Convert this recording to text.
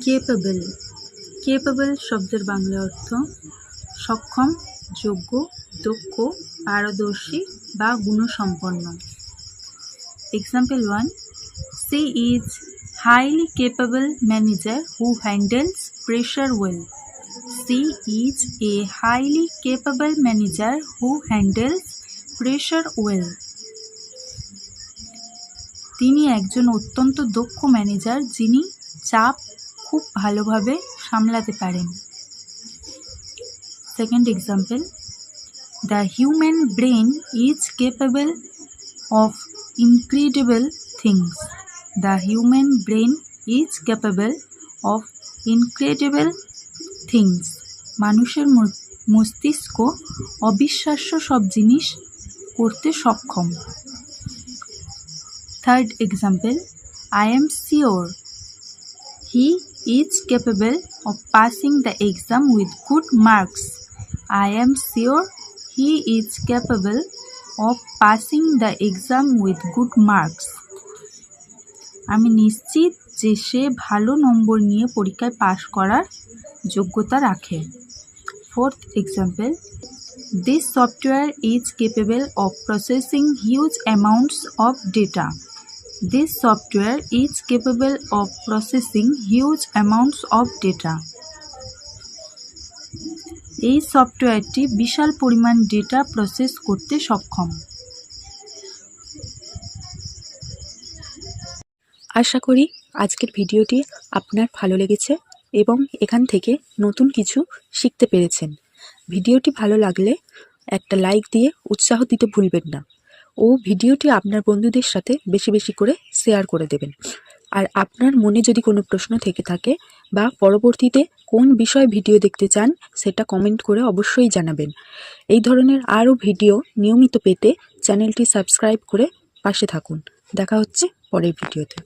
Capable. Capable শব্দের বাংলা অর্থ সক্ষম, যোগ্য, দক্ষ, পারদর্শী বা গুণসম্পন্ন। Example 1. She is highly capable manager who handles pressure well. She is a highly capable manager who handles pressure well. তিনি একজন অত্যন্ত দক্ষ ম্যানেজার যিনি চাপ খুব ভালোভাবে সামলাতে পারেন। Second example. The human brain is capable of incredible things. The human brain is capable of incredible things. মানুষের মস্তিষ্ক অবিশ্বাস্য সব জিনিস করতে সক্ষম। Third example. I am sure he is capable of passing the exam with good marks. I am sure he is capable of passing the exam with good marks. আমি নিশ্চিত যে সে ভালো নম্বর নিয়ে পরীক্ষায় পাশ করার যোগ্যতা রাখে। Fourth example. This software is capable of processing huge amounts of data. This software is capable of processing huge amounts of data. এই সফটওয়্যারটি বিশাল পরিমাণ ডেটা প্রসেস করতে সক্ষম। আশা করি আজকের ভিডিওটি আপনার ভালো লেগেছে এবং এখান থেকে নতুন কিছু শিখতে পেরেছেন। ভিডিওটি ভালো লাগলে একটা লাইক দিয়ে উৎসাহ দিতে ভুলবেন না ও ভিডিওটি আপনার বন্ধুদের সাথে বেশি বেশি করে শেয়ার করে দেবেন। আর আপনার মনে যদি কোনো প্রশ্ন থেকে থাকে বা পরবর্তীতে কোন বিষয়ে ভিডিও দেখতে চান সেটা কমেন্ট করে অবশ্যই জানাবেন। এই ধরনের আরও ভিডিও নিয়মিত পেতে চ্যানেলটি সাবস্ক্রাইব করে পাশে থাকুন। দেখা হচ্ছে পরের ভিডিওতে।